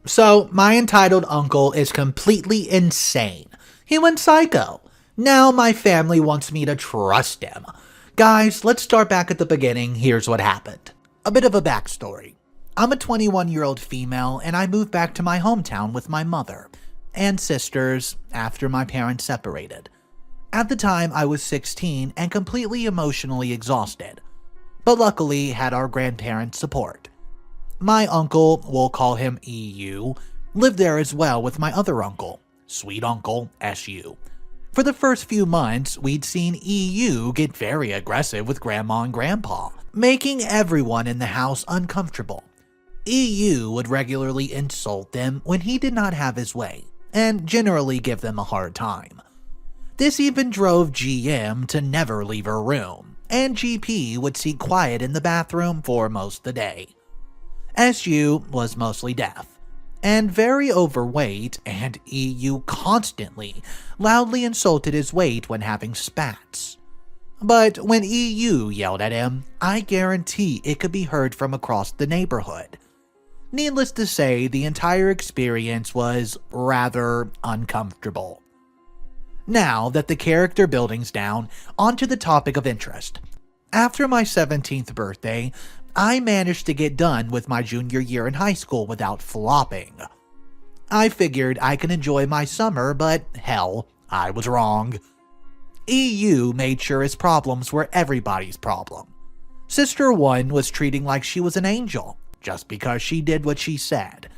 So, my entitled uncle is completely insane. He went psycho. Now my family wants me to trust him. Guys, let's start back at the beginning. Here's what happened. A bit of a backstory. I'm a 21-year-old female and I moved back to my hometown with my mother and sisters after my parents separated. At the time, I was 16 and completely emotionally exhausted, but luckily had our grandparents' support. My uncle, we'll call him EU, lived there as well with my other uncle, Sweet Uncle SU. For the first few months, we'd seen EU get very aggressive with Grandma and Grandpa, making everyone in the house uncomfortable. EU would regularly insult them when he did not have his way, and generally give them a hard time. This even drove GM to never leave her room, and GP would seek quiet in the bathroom for most of the day. SU was mostly deaf, and very overweight, and EU constantly, loudly insulted his weight when having spats. But when EU yelled at him, I guarantee it could be heard from across the neighborhood. Needless to say, the entire experience was rather uncomfortable. Now that the character building's down, onto the topic of interest. After my 17th birthday, I managed to get done with my junior year in high school without flopping. I figured I could enjoy my summer, but hell, I was wrong. EU made sure his problems were everybody's problem. Sister 1 was treating like she was an angel, just because she did what she said,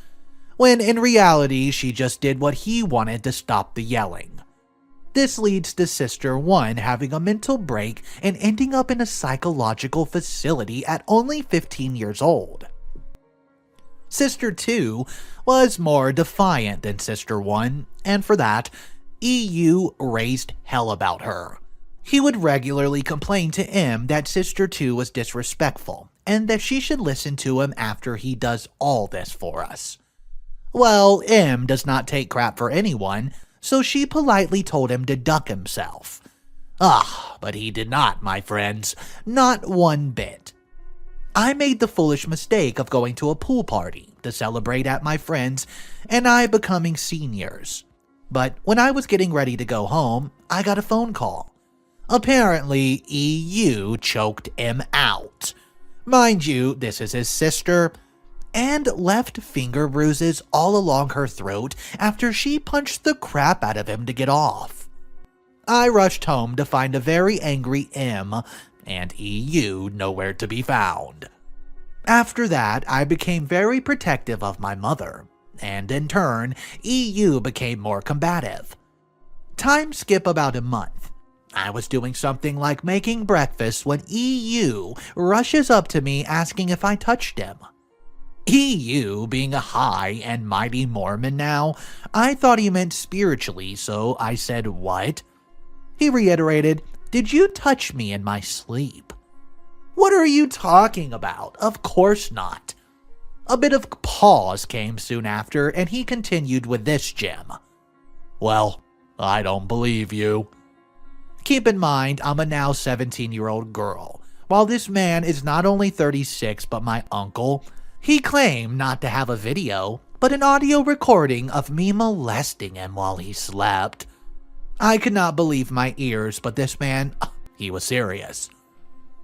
when in reality she just did what he wanted to stop the yelling. This leads to Sister 1 having a mental break and ending up in a psychological facility at only 15 years old. Sister 2 was more defiant than Sister 1, and for that, EU raised hell about her. He would regularly complain to M that Sister 2 was disrespectful, and that she should listen to him after he does all this for us. Well, M does not take crap for anyone, so she politely told him to duck himself. But he did not, my friends, not one bit. I made the foolish mistake of going to a pool party to celebrate at my friends and I becoming seniors. But when I was getting ready to go home, I got a phone call. Apparently, EU choked him out. Mind you, this is his sister, and left finger bruises all along her throat after she punched the crap out of him to get off. I rushed home to find a very angry M, and EU nowhere to be found. After that, I became very protective of my mother, and in turn, EU became more combative. Time skip about a month. I was doing something like making breakfast when EU rushes up to me asking if I touched him. EU being a high and mighty Mormon now, I thought he meant spiritually, so I said, "What?" He reiterated, "Did you touch me in my sleep?" "What are you talking about? Of course not." A bit of pause came soon after, and he continued with this gem. "Well, I don't believe you." Keep in mind, I'm a now 17-year-old girl, while this man is not only 36 but my uncle. He claimed not to have a video, but an audio recording of me molesting him while he slept. I could not believe my ears, but this man, he was serious.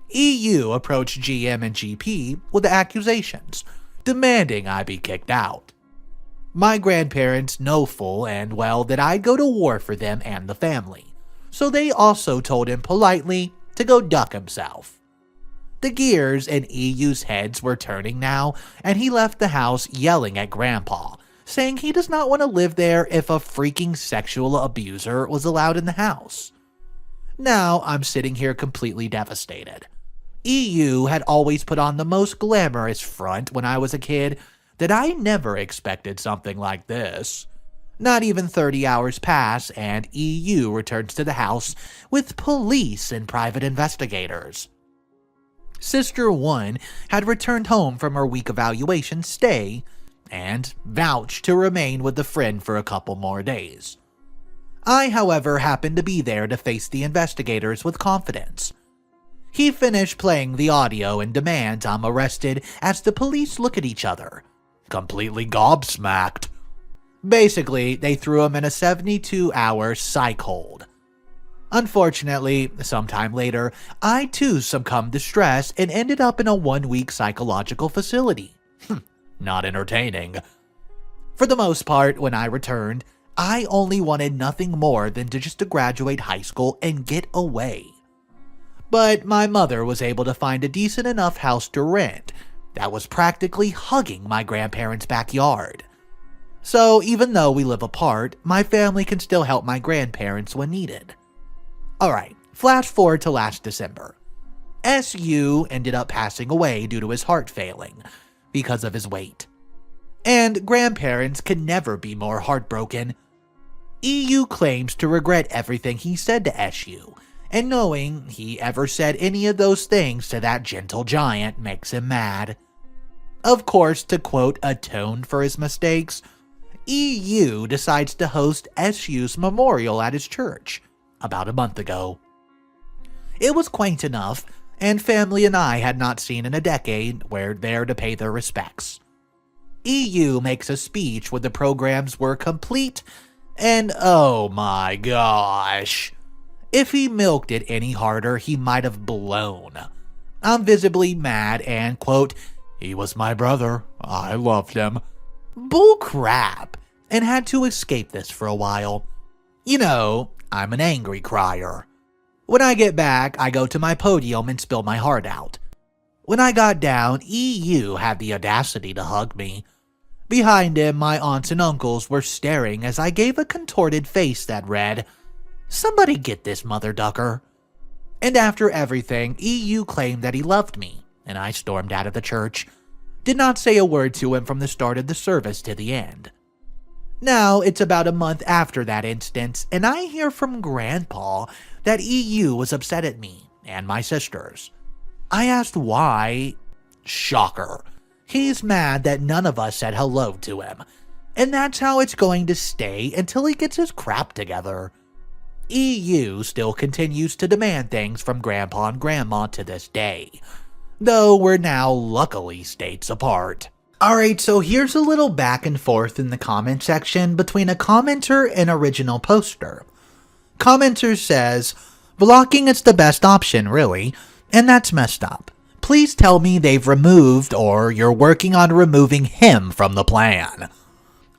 EU approached GM and GP with accusations, demanding I be kicked out. My grandparents know full and well that I'd go to war for them and the family, so they also told him politely to go duck himself. The gears in EU's heads were turning now, and he left the house yelling at Grandpa, saying he does not want to live there if a freaking sexual abuser was allowed in the house. Now I'm sitting here completely devastated. EU had always put on the most glamorous front when I was a kid that I never expected something like this. Not even 30 hours pass and EU returns to the house with police and private investigators. Sister 1 had returned home from her week evaluation stay and vouched to remain with the friend for a couple more days. I, however, happened to be there to face the investigators with confidence. He finished playing the audio and demands I'm arrested as the police look at each other. completely gobsmacked. Basically, they threw him in a 72-hour psych hold. Unfortunately, sometime later, I too succumbed to stress and ended up in a 1-week psychological facility. Not entertaining. For the most part, when I returned, I only wanted nothing more than to graduate high school and get away. But my mother was able to find a decent enough house to rent that was practically hugging my grandparents' backyard. So even though we live apart, my family can still help my grandparents when needed. Alright, flash forward to last December. SU ended up passing away due to his heart failing because of his weight. And grandparents can never be more heartbroken. EU claims to regret everything he said to SU, and knowing he ever said any of those things to that gentle giant makes him mad. Of course, to quote, atone for his mistakes, EU decides to host SU's memorial at his church about a month ago. It was quaint enough, and family and I had not seen in a decade were there to pay their respects. EU makes a speech when the programs were complete, and oh my gosh. If he milked it any harder, he might have blown. I'm visibly mad and, quote, he was my brother, I loved him. Bull crap, and had to escape this for a while. You know, I'm an angry crier. When I get back, I go to my podium and spill my heart out. When I got down, EU had the audacity to hug me. Behind him, my aunts and uncles were staring as I gave a contorted face that read, "Somebody get this mother ducker." And after everything, EU claimed that he loved me, and I stormed out of the church. Did not say a word to him from the start of the service to the end. Now, it's about a month after that instance, and I hear from Grandpa that EU was upset at me and my sisters. I asked why. Shocker. He's mad that none of us said hello to him, and that's how it's going to stay until he gets his crap together. EU still continues to demand things from Grandpa and Grandma to this day, though we're now luckily states apart. Alright, so here's a little back and forth in the comment section between a commenter and original poster. Commenter says, "Blocking is the best option, really, and that's messed up. Please tell me they've removed or you're working on removing him from the plan."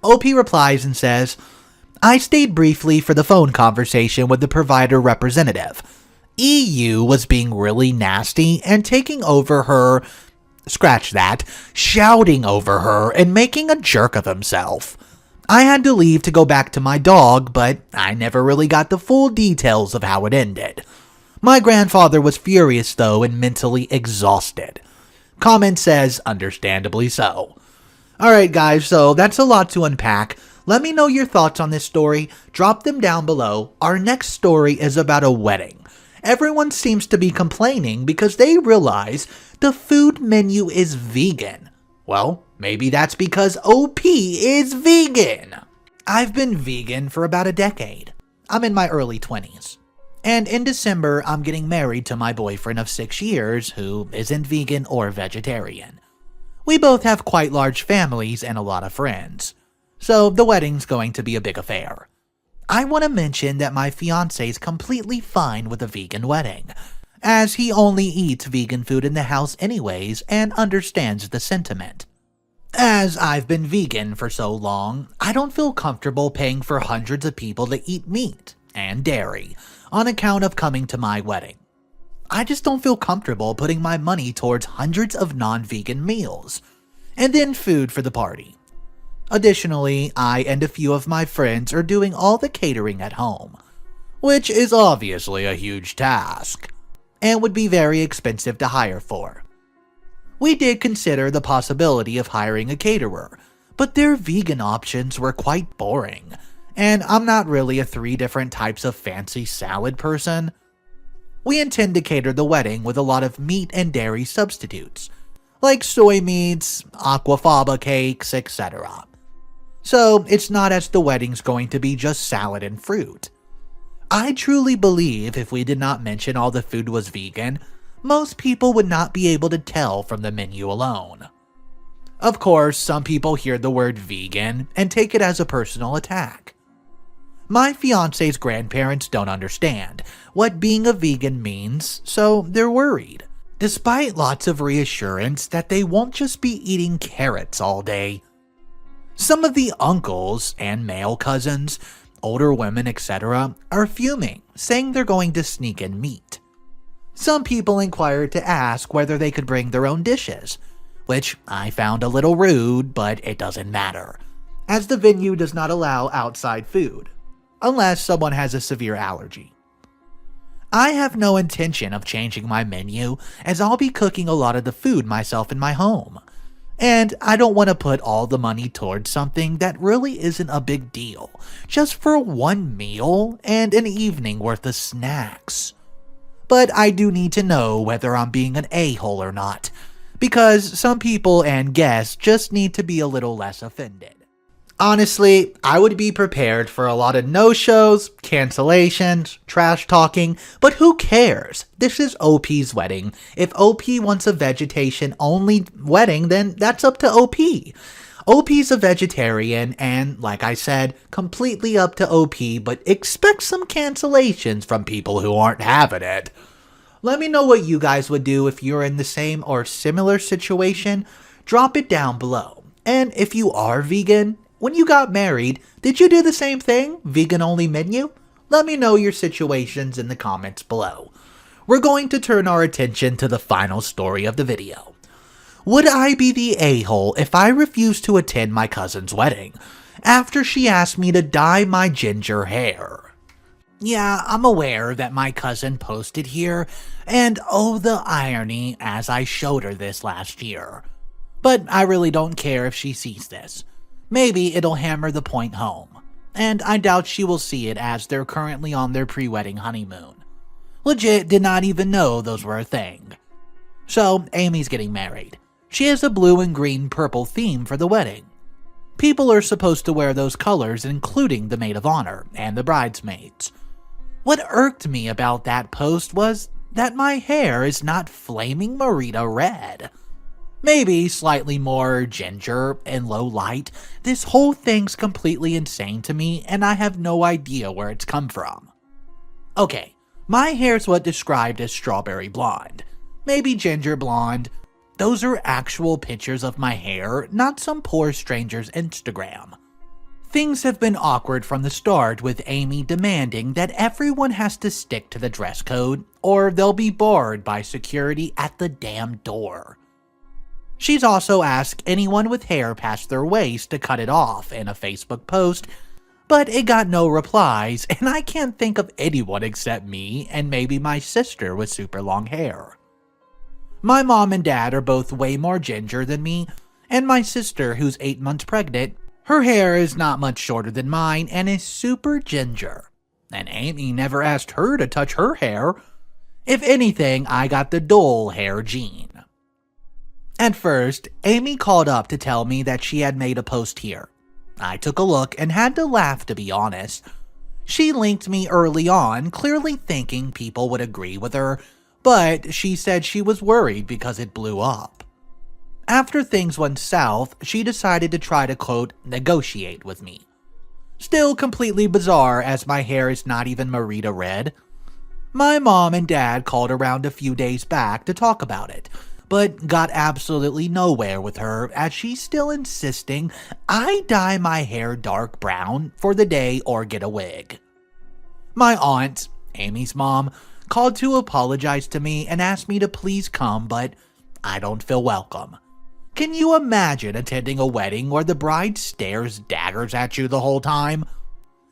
OP replies and says, "I stayed briefly for the phone conversation with the provider representative. EU was being really nasty and taking over her, scratch that, shouting over her and making a jerk of himself. I had to leave to go back to my dog, but I never really got the full details of how it ended. My grandfather was furious though and mentally exhausted." Comment says, understandably so. Alright guys, so that's a lot to unpack. Let me know your thoughts on this story. Drop them down below. Our next story is about a wedding. Everyone seems to be complaining because they realize the food menu is vegan. Well, maybe that's because OP is vegan. I've been vegan for about a decade. I'm in my early 20s. And in December, I'm getting married to my boyfriend of 6 years who isn't vegan or vegetarian. We both have quite large families and a lot of friends, so the wedding's going to be a big affair. I want to mention that my fiancé's completely fine with a vegan wedding, as he only eats vegan food in the house anyways and understands the sentiment. As I've been vegan for so long, I don't feel comfortable paying for hundreds of people to eat meat and dairy on account of coming to my wedding. I just don't feel comfortable putting my money towards hundreds of non-vegan meals, and then food for the party. Additionally, I and a few of my friends are doing all the catering at home, which is obviously a huge task, and would be very expensive to hire for. We did consider the possibility of hiring a caterer, but their vegan options were quite boring, and I'm not really a 3 different types of fancy salad person. We intend to cater the wedding with a lot of meat and dairy substitutes, like soy meats, aquafaba cakes, etc. So it's not as the wedding's going to be just salad and fruit. I truly believe if we did not mention all the food was vegan, most people would not be able to tell from the menu alone. Of course, some people hear the word vegan and take it as a personal attack. My fiance's grandparents don't understand what being a vegan means, so they're worried, despite lots of reassurance that they won't just be eating carrots all day. Some of the uncles and male cousins, older women, etc., are fuming, saying they're going to sneak in meat. Some people inquired to ask whether they could bring their own dishes, which I found a little rude, but it doesn't matter, as the venue does not allow outside food, unless someone has a severe allergy. I have no intention of changing my menu, as I'll be cooking a lot of the food myself in my home, and I don't want to put all the money towards something that really isn't a big deal, just for one meal and an evening worth of snacks. But I do need to know whether I'm being an a-hole or not, because some people and guests just need to be a little less offended. Honestly, I would be prepared for a lot of no-shows, cancellations, trash talking, but who cares? This is OP's wedding. If OP wants a vegetation-only wedding, then that's up to OP. OP's a vegetarian, and like I said, completely up to OP, but expect some cancellations from people who aren't having it. Let me know what you guys would do if you're in the same or similar situation. Drop it down below. And if you are vegan, when you got married, did you do the same thing? Vegan-only menu? Let me know your situations in the comments below. We're going to turn our attention to the final story of the video. Would I be the a-hole if I refused to attend my cousin's wedding after she asked me to dye my ginger hair? Yeah, I'm aware that my cousin posted here, and oh the irony as I showed her this last year. But I really don't care if she sees this. Maybe it'll hammer the point home, and I doubt she will see it as they're currently on their pre-wedding honeymoon. Legit did not even know those were a thing. So, Amy's getting married. She has a blue and green purple theme for the wedding. People are supposed to wear those colors, including the maid of honor and the bridesmaids. What irked me about that post was that my hair is not flaming Merida red. Maybe slightly more ginger and low light. This whole thing's completely insane to me, and I have no idea where it's come from. Okay, my hair's what described as strawberry blonde. Maybe ginger blonde. Those are actual pictures of my hair, not some poor stranger's Instagram. Things have been awkward from the start, with Amy demanding that everyone has to stick to the dress code, or they'll be barred by security at the damn door. She's also asked anyone with hair past their waist to cut it off in a Facebook post, but it got no replies, and I can't think of anyone except me and maybe my sister with super long hair. My mom and dad are both way more ginger than me, and my sister, who's 8 months pregnant, her hair is not much shorter than mine and is super ginger. And Amy never asked her to touch her hair. If anything, I got the dull hair gene. At first, Amy called up to tell me that she had made a post here. I took a look and had to laugh, to be honest. She linked me early on, clearly thinking people would agree with her, but she said she was worried because it blew up. After things went south, she decided to try to, quote, negotiate with me. Still completely bizarre, as my hair is not even Merida red. My mom and dad called around a few days back to talk about it, but got absolutely nowhere with her, as she's still insisting I dye my hair dark brown for the day or get a wig. My aunt, Amy's mom, called to apologize to me and asked me to please come, but I don't feel welcome. Can you imagine attending a wedding where the bride stares daggers at you the whole time?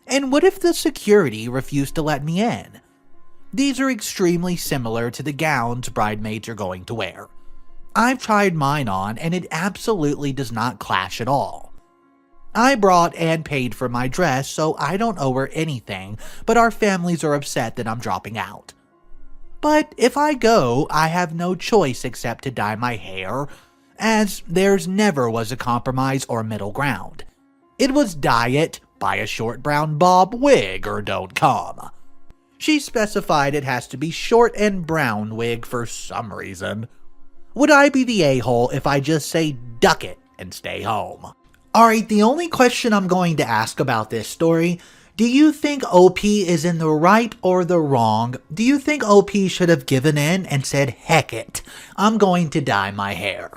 And what if the security refused to let me in? These are extremely similar to the gowns bridesmaids are going to wear. I've tried mine on, and it absolutely does not clash at all. I brought and paid for my dress, so I don't owe her anything, but our families are upset that I'm dropping out. But if I go, I have no choice except to dye my hair, as there's never was a compromise or middle ground. It was dye it, buy a short brown bob wig, or don't come. She specified it has to be short and brown wig for some reason. Would I be the a-hole if I just say duck it and stay home. Alright, the only question I'm going to ask about this story, do you think OP is in the right or the wrong? Do you think OP should have given in and said, heck it, I'm going to dye my hair?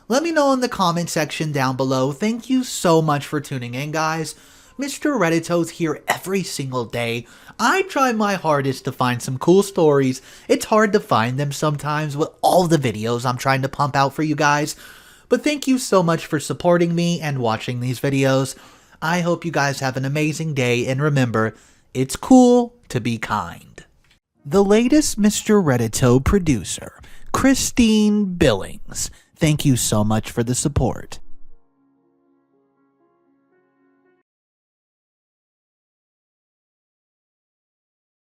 Let me know in the comment section down below. Thank you so much for tuning in, guys. Mr. Reddito's here every single day. I try my hardest to find some cool stories. It's hard to find them sometimes with all the videos I'm trying to pump out for you guys. But thank you so much for supporting me and watching these videos. I hope you guys have an amazing day, and remember, it's cool to be kind. The latest Mr. Reddito producer, Christine Billings. Thank you so much for the support.